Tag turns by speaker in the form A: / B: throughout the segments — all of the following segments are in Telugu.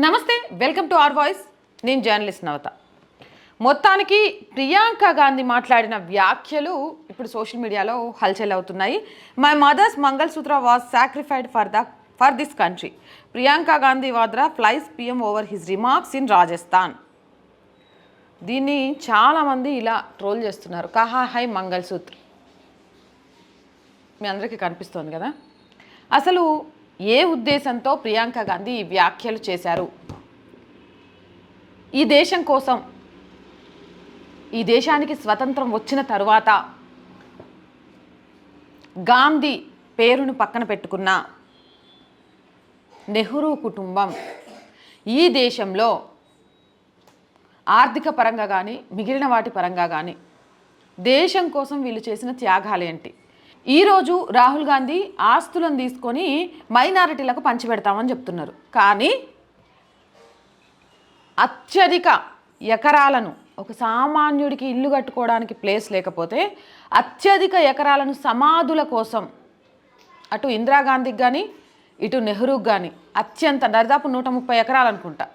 A: నమస్తే, వెల్కమ్ టు అవర్ వాయిస్. నేను జర్నలిస్ట్ నవత. మొత్తానికి ప్రియాంక గాంధీ మాట్లాడిన వ్యాఖ్యలు ఇప్పుడు సోషల్ మీడియాలో హల్చల్ అవుతున్నాయి. My mother's mangalsutra was sacrificed for this country. Priyanka Gandhi Vadra flies PM over his remarks in Rajasthan. దీన్ని చాలామంది ఇలా ట్రోల్ చేస్తున్నారు. కహా హై మంగళసూత్ర. మీ అందరికీ కనిపిస్తోంది కదా. అసలు ఏ ఉద్దేశంతో ప్రియాంక గాంధీ ఈ వ్యాఖ్యలు చేశారు? ఈ దేశం కోసం, ఈ దేశానికి స్వతంత్రం వచ్చిన తరువాత గాంధీ పేరును పక్కన పెట్టుకున్న నెహ్రూ కుటుంబం ఈ దేశంలో ఆర్థిక పరంగా కానీ మిగిలిన వాటి పరంగా కానీ దేశం కోసం వీళ్ళు చేసిన త్యాగాలేంటి? ఈరోజు రాహుల్ గాంధీ ఆస్తులను తీసుకొని మైనారిటీలకు పంచిపెడతామని చెప్తున్నారు. కానీ అత్యధిక ఎకరాలను, ఒక సామాన్యుడికి ఇల్లు కట్టుకోవడానికి ప్లేస్ లేకపోతే అత్యధిక ఎకరాలను సమాధుల కోసం అటు ఇందిరాగాంధీకి కానీ ఇటు నెహ్రూకి కానీ అత్యంత దాదాపు 130 ఎకరాలు అనుకుంటా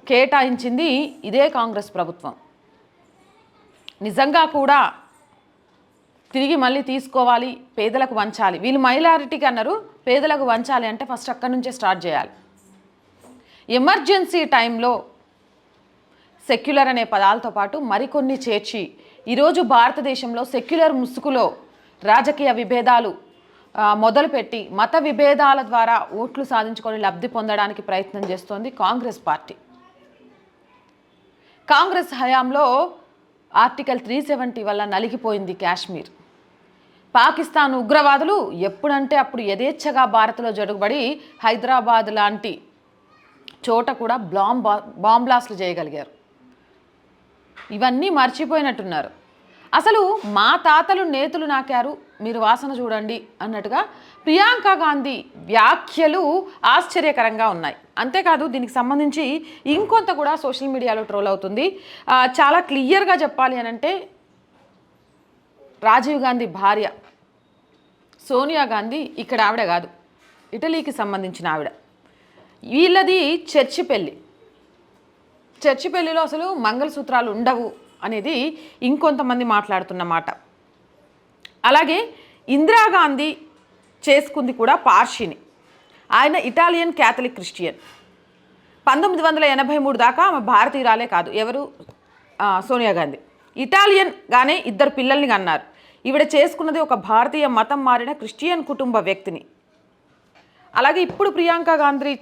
A: కేటాయించింది ఇదే కాంగ్రెస్ ప్రభుత్వం. నిజంగా కూడా తిరిగి మళ్ళీ తీసుకోవాలి, పేదలకు వంచాలి. వీళ్ళు మైనారిటీకి అన్నారు, పేదలకు వంచాలి అంటే ఫస్ట్ అక్కడి నుంచే స్టార్ట్ చేయాలి. ఎమర్జెన్సీ టైంలో సెక్యులర్ అనే పదాలతో పాటు మరికొన్ని చేర్చి ఈరోజు భారతదేశంలో సెక్యులర్ ముసుగులో రాజకీయ విభేదాలు మొదలుపెట్టి మత విభేదాల ద్వారా ఓట్లు సాధించుకొని లబ్ధి పొందడానికి ప్రయత్నం చేస్తోంది కాంగ్రెస్ పార్టీ. కాంగ్రెస్ హయాంలో ఆర్టికల్ 370 వల్ల నలిగిపోయింది కాశ్మీర్. పాకిస్తాన్ ఉగ్రవాదులు ఎప్పుడంటే అప్పుడు యథేచ్ఛగా భారత్లో జరుగుబడి హైదరాబాద్ లాంటి చోట కూడా బాంబ్ బ్లాస్ట్లు చేయగలిగారు. ఇవన్నీ మర్చిపోయినట్టున్నారు. అసలు మా తాతలు నేతులు నాకారు, మీరు వాసన చూడండి అన్నట్టుగా ప్రియాంక గాంధీ వ్యాఖ్యలు ఆశ్చర్యకరంగా ఉన్నాయి. అంతేకాదు దీనికి సంబంధించి ఇంకొంత కూడా సోషల్ మీడియాలో ట్రోల్ అవుతుంది. చాలా క్లియర్గా చెప్పాలి అని అంటే రాజీవ్ గాంధీ భార్య సోనియా గాంధీ ఇక్కడ ఆవిడ కాదు, ఇటలీకి సంబంధించిన ఆవిడ. వీళ్ళది చర్చి పెళ్ళి. చర్చి పెళ్ళిలో అసలు మంగళసూత్రాలు ఉండవు అనేది ఇంకొంతమంది మాట్లాడుతున్న మాట. అలాగే ఇందిరాగాంధీ చేసుకుంది కూడా పార్షిని. ఆయన ఇటాలియన్ క్యాథలిక్ క్రిస్టియన్. 1983 దాకా ఆమె భారతీయురాలే కాదు. ఎవరు? సోనియా గాంధీ. ఇటాలియన్గానే 2 పిల్లల్ని కన్నారు. ఈవిడ చేసుకున్నది ఒక భారతీయ మతం మారిన క్రిస్టియన్ కుటుంబ వ్యక్తిని. అలాగే ఇప్పుడు ప్రియాంక గాంధీ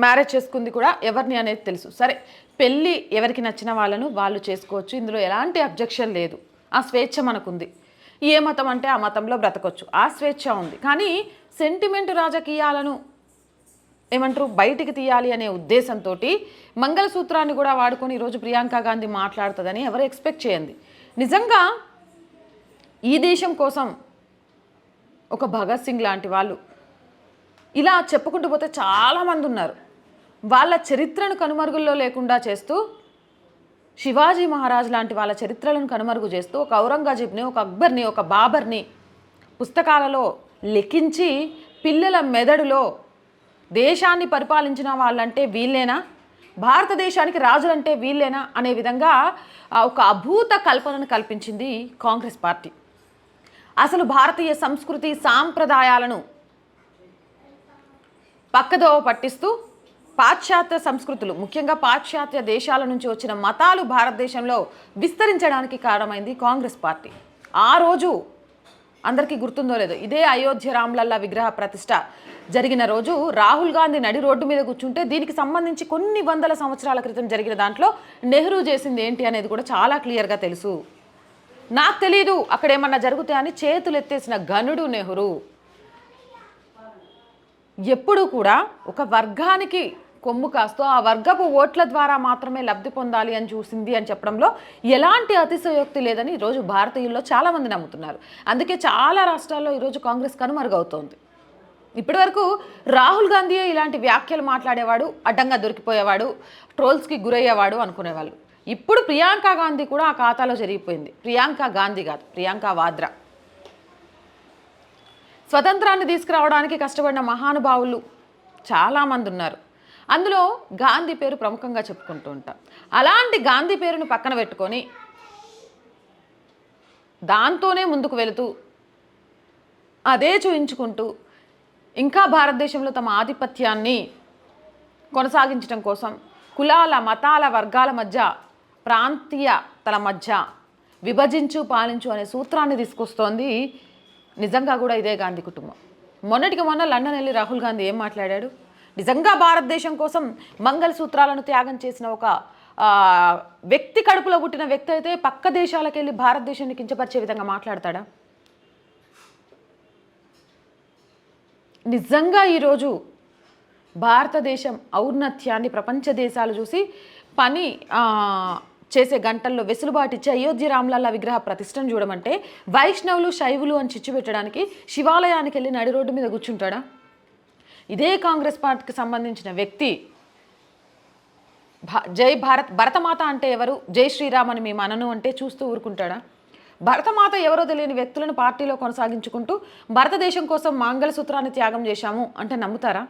A: మ్యారేజ్ చేసుకుంది కూడా ఎవరిని అనేది తెలుసు. సరే, పెళ్ళి ఎవరికి నచ్చిన వాళ్ళను వాళ్ళు చేసుకోవచ్చు, ఇందులో ఎలాంటి అబ్జెక్షన్ లేదు. ఆ స్వేచ్ఛ మనకుంది. ఏ మతం అంటే ఆ మతంలో బ్రతకొచ్చు, ఆ స్వేచ్ఛ ఉంది. కానీ సెంటిమెంట్ రాజకీయాలను ఏమంటారు బయటికి తీయాలి అనే ఉద్దేశంతో మంగళసూత్రాన్ని కూడా వాడుకొని ఈరోజు ప్రియాంక గాంధీ మాట్లాడుతుందని ఎవరు ఎక్స్పెక్ట్ చేయండి. నిజంగా ఈ దేశం కోసం ఒక భగత్ సింగ్ లాంటి వాళ్ళు ఇలా చెప్పుకుంటూ పోతే చాలామంది ఉన్నారు. వాళ్ళ చరిత్రను కనుమరుగుల్లో లేకుండా చేస్తూ, శివాజీ మహారాజ్ లాంటి వాళ్ళ చరిత్రలను కనుమరుగు చేస్తూ, ఒక ఔరంగజేబ్ని, ఒక అక్బర్ని, ఒక బాబర్ని పుస్తకాలలో లెక్కించి పిల్లల మెదడులో దేశాన్ని పరిపాలించిన వాళ్ళంటే వీళ్ళేనా, భారతదేశానికి రాజులంటే వీళ్ళేనా అనే విధంగా ఒక అభూత కల్పనను కల్పించింది కాంగ్రెస్ పార్టీ. అసలు భారతీయ సంస్కృతి సాంప్రదాయాలను పక్కదోవ పట్టిస్తూ పాశ్చాత్య సంస్కృతులు, ముఖ్యంగా పాశ్చాత్య దేశాల నుంచి వచ్చిన మతాలు భారతదేశంలో విస్తరించడానికి కారణమైంది కాంగ్రెస్ పార్టీ. ఆ రోజు అందరికీ గుర్తుందో లేదో, ఇదే అయోధ్య రామ్లల్లా విగ్రహ ప్రతిష్ట జరిగిన రోజు రాహుల్ గాంధీ నడి రోడ్డు మీద కూర్చుంటే దీనికి సంబంధించి కొన్ని వందల సంవత్సరాల క్రితం జరిగిన దాంట్లో నెహ్రూ చేసింది ఏంటి అనేది కూడా చాలా క్లియర్గా తెలుసు. నాకు తెలీదు అక్కడ ఏమన్నా జరుగుతాయని చేతులు ఎత్తేసిన ఘనుడు నెహ్రూ. ఎప్పుడు కూడా ఒక వర్గానికి కొమ్ము కాస్తూ ఆ వర్గపు ఓట్ల ద్వారా మాత్రమే లబ్ధి పొందాలి అని చూసింది అని చెప్పడంలో ఎలాంటి అతిశయోక్తి లేదని ఈరోజు భారతీయుల్లో చాలామంది నమ్ముతున్నారు. అందుకే చాలా రాష్ట్రాల్లో ఈరోజు కాంగ్రెస్ కనుమరుగవుతోంది. ఇప్పటివరకు రాహుల్ గాంధీయే ఇలాంటి వ్యాఖ్యలు మాట్లాడేవాడు, అడ్డంగా దొరికిపోయేవాడు, ట్రోల్స్కి గురయ్యేవాడు అనుకునేవాళ్ళు. ఇప్పుడు ప్రియాంక గాంధీ కూడా ఆ ఖాతాలో జరిగిపోయింది. ప్రియాంక గాంధీ కాదు, ప్రియాంక వాద్రా. స్వతంత్రాన్ని తీసుకురావడానికి కష్టపడిన మహానుభావులు చాలామంది ఉన్నారు. అందులో గాంధీ పేరు ప్రముఖంగా చెప్పుకుంటూ ఉంటాం. అలాంటి గాంధీ పేరును పక్కన పెట్టుకొని దాంతోనే ముందుకు వెళుతూ అదే చూయించుకుంటూ ఇంకా భారతదేశంలో తమ ఆధిపత్యాన్ని కొనసాగించడం కోసం కులాల మతాల వర్గాల మధ్య ప్రాంతీయతల మధ్య విభజించు పాలించు అనే సూత్రాన్ని తీసుకొస్తోంది నిజంగా కూడా ఇదే గాంధీ కుటుంబం. మొన్నటికి మొన్న లండన్ వెళ్ళి రాహుల్ గాంధీ ఏం మాట్లాడాడు? నిజంగా భారతదేశం కోసం మంగళసూత్రాలను త్యాగం చేసిన ఒక వ్యక్తి కడుపులో పుట్టిన వ్యక్తి అయితే పక్క దేశాలకు వెళ్ళి భారతదేశాన్ని కించపరిచే విధంగా మాట్లాడతాడా? నిజంగా ఈరోజు భారతదేశం ఔన్నత్యాన్ని ప్రపంచ దేశాలు చూసి పని చేసే గంటల్లో వెసులుబాటు ఇచ్చి అయోధ్య రామలల్ల విగ్రహ ప్రతిష్టను చూడమంటే వైష్ణవులు శైవులు అని చిచ్చు పెట్టడానికి శివాలయానికి వెళ్ళి నడి రోడ్డు మీద కూర్చుంటాడా? ఇదే కాంగ్రెస్ పార్టీకి సంబంధించిన వ్యక్తి జై భారత్, భరతమాత అంటే ఎవరు, జై శ్రీరామ్ అని మేము అనను అంటే చూస్తూ ఊరుకుంటాడా? భరతమాత ఎవరో తెలియని వ్యక్తులను పార్టీలో కొనసాగించుకుంటూ భారతదేశం కోసం మంగళసూత్రాన్ని త్యాగం చేశాము అంటే నమ్ముతారా?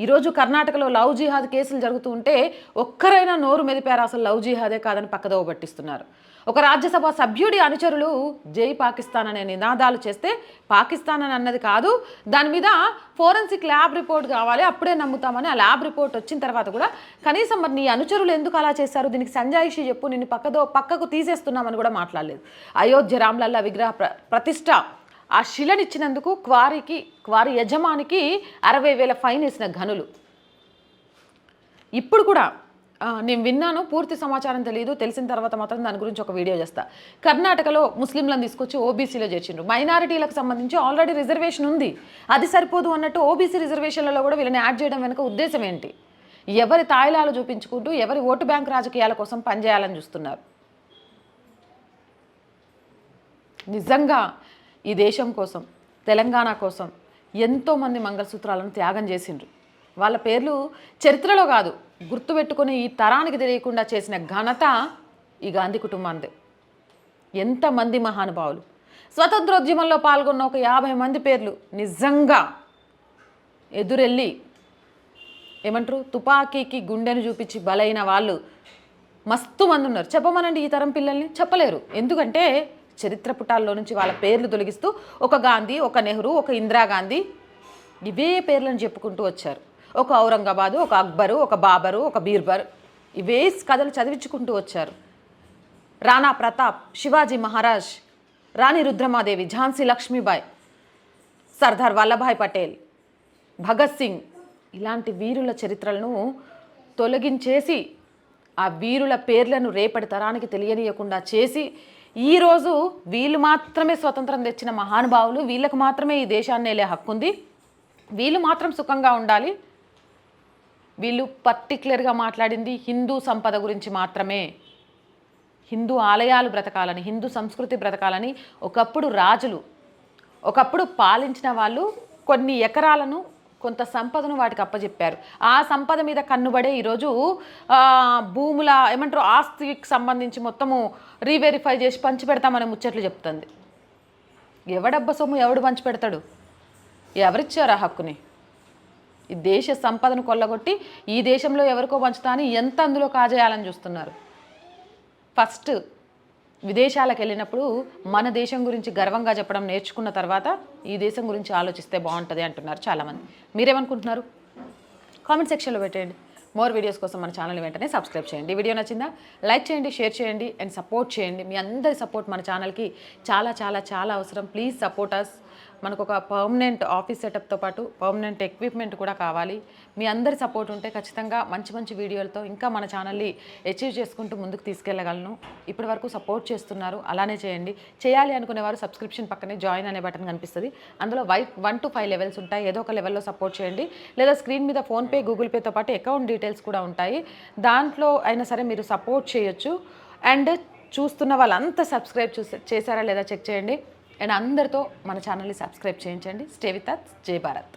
A: ఈరోజు కర్ణాటకలో లవ్ జిహాద్ కేసులు జరుగుతూ ఉంటే ఒక్కరైనా నోరు మెదిపారు అసలు లవ్ జిహాదే కాదని పక్కదోవ పట్టిస్తున్నారు. ఒక రాజ్యసభ సభ్యుడి అనుచరులు జై పాకిస్తాన్ అనే నినాదాలు చేస్తే పాకిస్తాన్ అని అన్నది కాదు, దాని మీద ఫోరెన్సిక్ ల్యాబ్ రిపోర్ట్ కావాలి అప్పుడే నమ్ముతామని ఆ ల్యాబ్ రిపోర్ట్ వచ్చిన తర్వాత కూడా కనీసం మరి నీ అనుచరులు ఎందుకు అలా చేశారు, దీనికి సంజాయిషి చెప్పు, నిన్ను పక్కకు తీసేస్తున్నామని కూడా మాట్లాడలేదు. అయోధ్య రామలల్ల విగ్రహ ప్రతిష్ట ఆ శిలనిచ్చినందుకు క్వారీ యజమానికి 60,000 ఫైన్ వేసిన ఘనులు. ఇప్పుడు కూడా నేను విన్నాను, పూర్తి సమాచారం తెలియదు, తెలిసిన తర్వాత మాత్రం దాని గురించి ఒక వీడియో చేస్తా. కర్ణాటకలో ముస్లింలను తీసుకొచ్చి ఓబీసీలో చేర్చిండ్రు. మైనారిటీలకు సంబంధించి ఆల్రెడీ రిజర్వేషన్ ఉంది, అది సరిపోదు అన్నట్టు ఓబీసీ రిజర్వేషన్లలో కూడా వీళ్ళని యాడ్ చేయడం వెనుక ఉద్దేశం ఏంటి? ఎవరి తాయిలాలు చూపించుకుంటూ ఎవరి ఓటు బ్యాంక్ రాజకీయాల కోసం పనిచేయాలని చూస్తున్నారు. నిజంగా ఈ దేశం కోసం, తెలంగాణ కోసం ఎంతోమంది మంగళసూత్రాలను త్యాగం చేసిండ్రు. వాళ్ళ పేర్లు చరిత్రలో కాదు, గుర్తుపెట్టుకుని ఈ తరానికి తెలియకుండా చేసిన ఘనత ఈ గాంధీ కుటుంబాందే. ఎంతమంది మహానుభావులు స్వతంత్రోద్యమంలో పాల్గొన్న ఒక 50 మంది పేర్లు నిజంగా ఎదురెళ్ళి ఏమంటారు, తుపాకీకి గుండెను చూపించి బలైన వాళ్ళు మస్తు మంది ఉన్నారు. చెప్పమనండి ఈ తరం పిల్లల్ని, చెప్పలేరు. ఎందుకంటే చరిత్ర పుటాల్లో నుంచి వాళ్ళ పేర్లు తొలగిస్తూ ఒక గాంధీ, ఒక నెహ్రూ, ఒక ఇందిరాగాంధీ ఇవే పేర్లను చెప్పుకుంటూ వచ్చారు. ఒక ఔరంగాబాదు, ఒక అక్బరు, ఒక బాబరు, ఒక బీర్బర్, ఇవే కథలు చదివించుకుంటూ వచ్చారు. రాణా ప్రతాప్, శివాజీ మహారాజ్, రాణి రుద్రమాదేవి, ఝాన్సీ లక్ష్మీబాయి, సర్దార్ వల్లభాయ్ పటేల్, భగత్ సింగ్, ఇలాంటి వీరుల చరిత్రలను తొలగించేసి ఆ వీరుల పేర్లను రేపటి తరానికి తెలియనీయకుండా చేసి ఈరోజు వీళ్ళు మాత్రమే స్వతంత్రం తెచ్చిన మహానుభావులు, వీళ్ళకు మాత్రమే ఈ దేశాన్ని వెళ్ళే హక్కు ఉంది, వీళ్ళు మాత్రం సుఖంగా ఉండాలి, వీళ్ళు పర్టిక్యులర్గా మాట్లాడింది హిందూ సంపద గురించి మాత్రమే, హిందూ ఆలయాలు బ్రతకాలని, హిందూ సంస్కృతి బ్రతకాలని ఒకప్పుడు రాజులు, ఒకప్పుడు పాలించిన వాళ్ళు కొన్ని ఎకరాలను, కొంత సంపదను వాటికి అప్పచెప్పారు. ఆ సంపద మీద కన్నుబడే ఈరోజు భూముల ఏమంటారు ఆస్తికి సంబంధించి మొత్తము రీవెరిఫై చేసి పంచిపెడతామనే ముచ్చట్లు చెప్తుంది. ఎవడబ్బ సొమ్ము ఎవడు పంచిపెడతాడు? ఎవరిచ్చారు ఆ హక్కుని? ఈ దేశ సంపదను కొల్లగొట్టి ఈ దేశంలో ఎవరికో పంచుతా అని ఎంత అందులో కాజేయాలని చూస్తున్నారు. ఫస్ట్ విదేశాలకు వెళ్ళినప్పుడు మన దేశం గురించి గర్వంగా చెప్పడం నేర్చుకున్న తర్వాత ఈ దేశం గురించి ఆలోచిస్తే బాగుంటుంది అంటున్నారు చాలామంది. మీరేమనుకుంటున్నారు? కామెంట్ సెక్షన్లో పెట్టండి. మోర్ వీడియోస్ కోసం మన ఛానల్ వెంటనే సబ్స్క్రైబ్ చేయండి. వీడియో నచ్చిందా లైక్ చేయండి, షేర్ చేయండి అండ్ సపోర్ట్ చేయండి. మీ అందరి సపోర్ట్ మన ఛానల్కి చాలా చాలా చాలా అవసరం. Please support us. మనకు ఒక పర్మనెంట్ ఆఫీస్ సెటప్తో పాటు పర్మనెంట్ ఎక్విప్మెంట్ కూడా కావాలి. మీ అందరి సపోర్ట్ ఉంటే ఖచ్చితంగా మంచి మంచి వీడియోలతో ఇంకా మన ఛానల్ని అచీవ్ చేసుకుంటూ ముందుకు తీసుకెళ్ళగలను. ఇప్పటి వరకు సపోర్ట్ చేస్తున్నారు, అలానే చేయండి. చేయాలి అనుకునేవారు సబ్స్క్రిప్షన్ పక్కనే జాయిన్ అనే బటన్ కనిపిస్తుంది, అందులో 1 to 5 లెవెల్స్ ఉంటాయి. ఏదో ఒక లెవెల్లో సపోర్ట్ చేయండి. లేదా స్క్రీన్ మీద ఫోన్పే, గూగుల్ పేతో పాటు అకౌంట్ డీటెయిల్స్ కూడా ఉంటాయి, దాంట్లో అయినా సరే మీరు సపోర్ట్ చేయొచ్చు. అండ్ చూస్తున్న వాళ్ళంతా సబ్స్క్రైబ్ చేశారా లేదా చెక్ చేయండి. అండ్ అందరితో మన ఛానల్ని సబ్స్క్రైబ్ చేయించండి. Stay with us. జై భారత్.